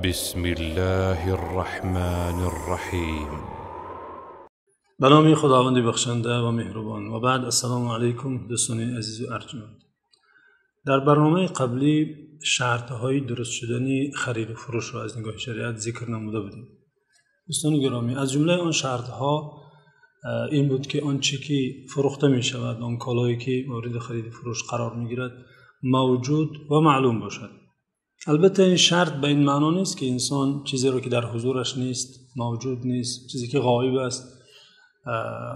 بسم الله الرحمن الرحیم. به نام خداوند بخشنده و مهربان. و بعد السلام علیکم دوستان عزیز و ارجمند. در برنامه قبلی شرط‌های درست شدن خرید و فروش را از نگاه شریعت ذکر نموده بودیم. دوستان گرامی، از جمله آن شرط‌ها این بود که آنچه که فروخته می شود، آن کالایی که مورد خرید و فروش قرار می گیرد موجود و معلوم باشد. البته این شرط به این معنا نیست که انسان چیزی رو که در حضورش نیست، موجود نیست، چیزی که غایب است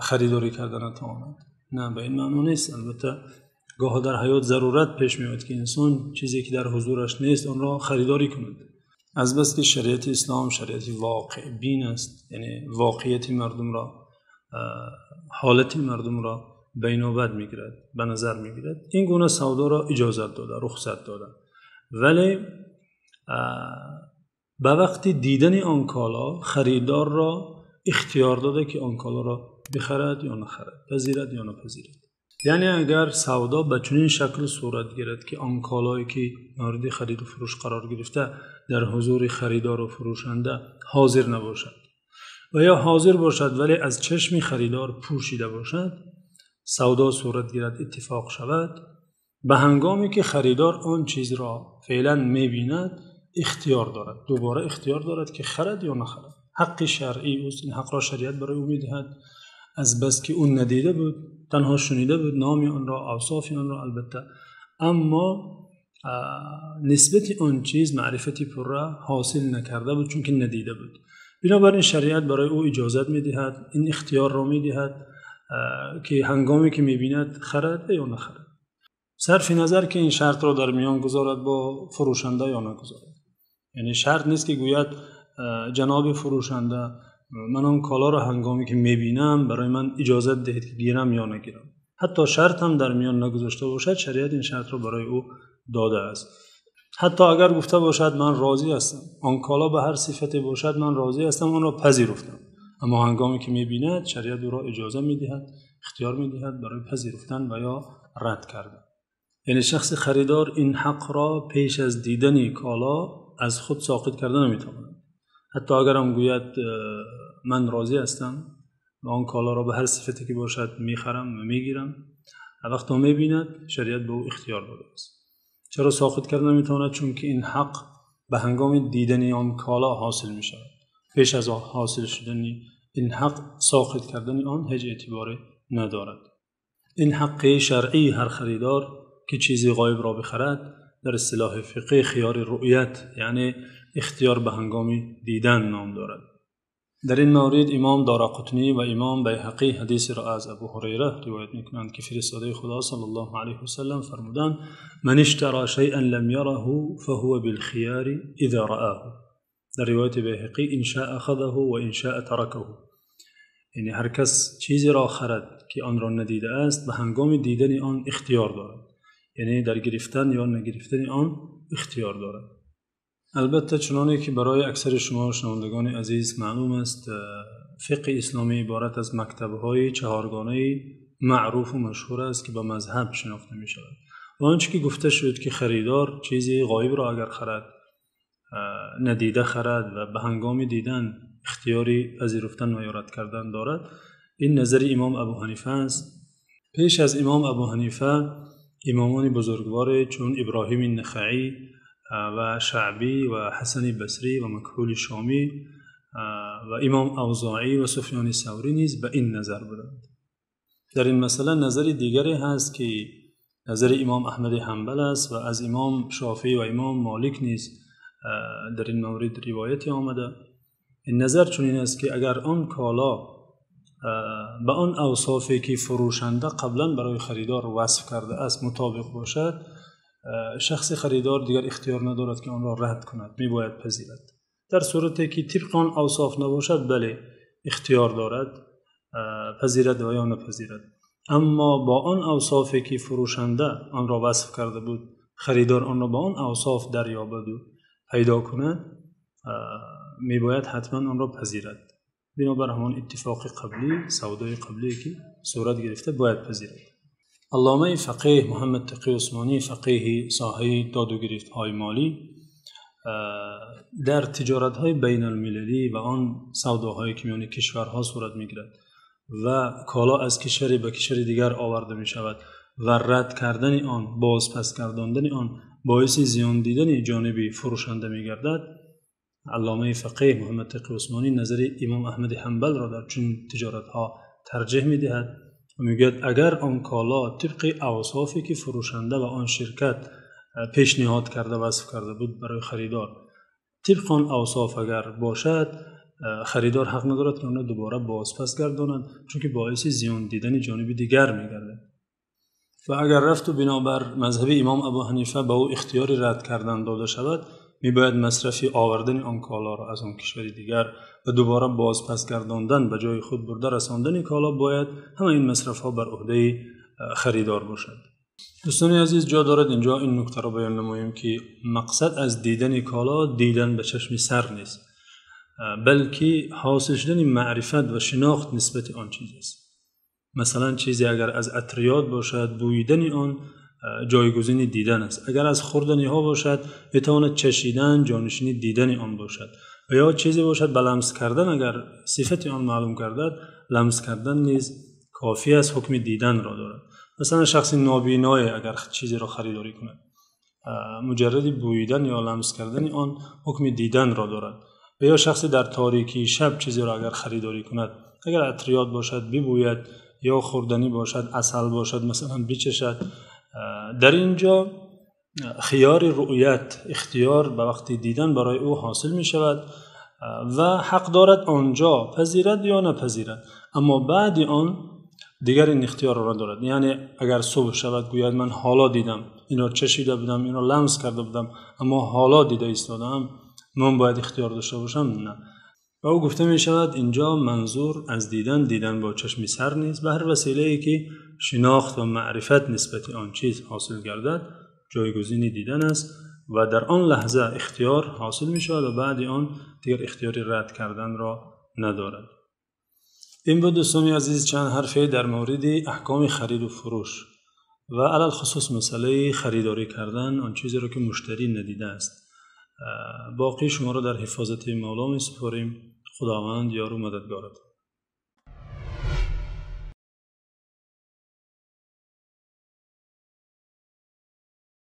خریداری کردن نتواند. نه، به این معنا نیست. البته گاه در حیات ضرورت پیش میاد که انسان چیزی که در حضورش نیست آن را خریداری کند. از بس که شریعت اسلام شریعت واقع بین است، یعنی واقعیت مردم را، حالت مردم را بین‌وبد میگیرد، به نظر میگیرد. این گونه سودا را اجازت داده، رخصت داده. ولی به وقت دیدن آن کالا خریدار را اختیار داده که آن کالا را بخرد یا نخرد، پذیرد یا نپذیرد. یعنی اگر سودا به چنین شکل صورت گیرد که آن کالایی که مورد خرید و فروش قرار گرفته در حضور خریدار و فروشنده حاضر نباشد و یا حاضر باشد ولی از چشم خریدار پوشیده باشد، سودا صورت گیرد، اتفاق شود، به هنگامی که خریدار آن چیز را فعلا می‌بیند اختیار دارد، دوباره اختیار دارد که خرد یا نخرد. حق شرعی است. این حق را شریعت برای او می‌دهد. از بس که اون ندیده بود، تنها شنیده بود نام آن را، اوصاف آن را البته، اما نسبت آن چیز معرفتی پوره حاصل نکرده بود چون که ندیده بود. بنابراین شریعت برای او اجازت می‌دهد، این اختیار را می‌دهد که هنگامی که می‌بیند خرد یا نخرد. صرف نظر که این شرط را در میان گذارد با فروشنده یا نگذارد. یعنی شرط نیست که گوید جناب فروشنده من اون کالا را هنگامی که میبینم برای من اجازت دهید که گیرم یا نگیرم. حتی شرط هم در میان نگذاشته باشد، شریعت این شرط را برای او داده است. حتی اگر گفته باشد من راضی هستم، آن کالا به هر صفتی باشد من راضی هستم، آن را پذیرفتم، اما هنگامی که میبیند شریعت او را اجازه میدهد، اختیار میدهد برای پذیرفتن و یا رد کردن. یعنی شخص خریدار این حق را پیش از دیدن کالا از خود ساقط کردن نمیتواند. حتی اگر هم گوید من راضی هستم و آن کالا را به هر صفتی که باشد میخرم و میگیرم، وقتی میبیند شریعت به او اختیار داده است. چرا ساقط کردن نمیتواند؟ چون که این حق به هنگام دیدن آن کالا حاصل میشود. پیش از حاصل شدن این حق ساقط کردن آن هیچ اعتباری ندارد. این حق شرعی هر خریدار که چیزی غایب را بخرد در اصطلاح فقه خیار رؤیت، یعنی اختیار به هنگام دیدن نام دارد. در این مورد امام دارقطنی و امام بیهقی حدیث را از ابو هریره روایت میکنند که فرستاده خدا صلی الله علیه و سلم فرمودند من اشتری شیئا لم یره فهو بالخیار اذا رآه. در روایت بیهقی ان شاء اخذه و ان شاء ترکه. یعنی هر کس چیزی را خرد که آن را ندیده است به هنگام دیدن آن اختیار دارد، یعنی در گرفتن یا نگرفتن آن اختیار دارد. البته چنانه که برای اکثر شما شنوندگان عزیز معلوم است، فقه اسلامی عبارت از مکتب‌های چهارگانه معروف و مشهور است که به مذهب شناخته می شود. و آنچه که گفته شد که خریدار چیزی غایب را اگر خرد، ندیده خرد و به هنگام دیدن اختیاری پذیرفتن و رد کردن دارد، این نظر امام ابو حنیفه است. پیش از امام ابو حنیفه امامان بزرگوار چون ابراهیم النخعی و شعبی و حسن بصری و مکحول شامی و امام اوزاعی و سفیان ثوری نیز به این نظر بودند. در این مسئله نظر دیگری هست که نظر امام احمد حنبل است و از امام شافعی و امام مالک نیز در این مورد روایت آمده. این نظر چنین است که اگر آن کالا به آن اوصافی که فروشنده قبلا برای خریدار وصف کرده است مطابق باشد، شخص خریدار دیگر اختیار ندارد که آن را رد کند، میباید پذیرد. در صورتی که طبق آن اوصاف نباشد بله اختیار دارد پذیرد و یا نپذیرد. اما با آن اوصافی که فروشنده آن را وصف کرده بود خریدار آن را با آن اوصاف دریابد و پیدا کند، میباید حتما آن را پذیرد. بنابر همان اتفاق قبلی، سودای قبلی که صورت گرفته باید پذیرد. علامه فقیه محمد تقی عثمانی، فقیه ساحه داد و گرفت‌های مالی، در تجارت‌های بین المللی و آن سوداهایی که میان کشورها صورت می‌گیرد و کالا از کشوری به کشور دیگر آورده می‌شود و رد کردن آن، بازپس گرداندن آن باعث زیان دیدن جانب فروشنده می‌گردد، علامه فقیه محمد تقی عثمانی نظر امام احمد حنبل را در چون تجارت‌ها ترجیح می‌دهد و میگوید اگر آن کالا طبق اوصافی که فروشنده و آن شرکت پیشنهاد کرده وصف کرده بود برای خریدار طبق آن اوصاف اگر باشد، خریدار حق ندارد که آن دوباره بازپس گرداند، چون که باعث زیان دیدن جانب دیگر می‌گردد. و اگر رفت و بنابر مذهب امام ابو حنیفه به او اختیار رد کردن داده شود، میباید مصرفی آوردن آن کالا را از آن کشور دیگر و دوباره بازپس گرداندن به جای خود برده رساندن کالا باید همه این مصرف ها بر عهده خریدار باشد. دوستان عزیز، جا دارد اینجا این نکته را بیان نماییم که مقصد از دیدن کالا دیدن به چشم سر نیست، بلکه حاصل شدن معرفت و شناخت نسبت آن چیز است. مثلا چیزی اگر از عطریات باشد، بوییدن آن جایگزین دیدن است. اگر از خوردنی ها باشد، میتواند چشیدن جانشینی دیدن آن باشد. و یا چیزی باشد به لمس کردن، اگر صفت آن معلوم گردد، لمس کردن نیز کافی است، حکم دیدن را دارد. مثلا شخص نابینای اگر چیزی را خریداری کند، مجرد بوییدن یا لمس کردن آن حکم دیدن را دارد. و یا شخصی در تاریکی شب چیزی را اگر خریداری کند، اگر عطریات باشد ببوید یا خوردنی باشد، عسل باشد مثلا بچشد، در اینجا خیار رؤیت، اختیار به وقت دیدن برای او حاصل می شود و حق دارد آنجا پذیرد یا نپذیرد، اما بعد آن دیگر این اختیار را دارد. یعنی اگر صبح شود گوید من حالا دیدم، این را چشیده بودم، این را لمس کرده بودم، اما حالا دیده ایستادم، من باید اختیار داشته باشم؟ نه. و او گفته می شود اینجا منظور از دیدن با چشم سر نیست، به هر وسیله‌ای که شناخت و معرفت نسبت آن چیز حاصل گردد جایگزین دیدن است و در آن لحظه اختیار حاصل می شود و بعد آن دیگر اختیاری رد کردن را ندارد. این بود دوستان عزیز چند حرفی در مورد احکام خرید و فروش و علل خصوص مسئله خریداری کردن آن چیزی را که مشتری ندیده است. باقی شما را در حفاظت مولا می سپاریم. خداوند یار و مددگارت.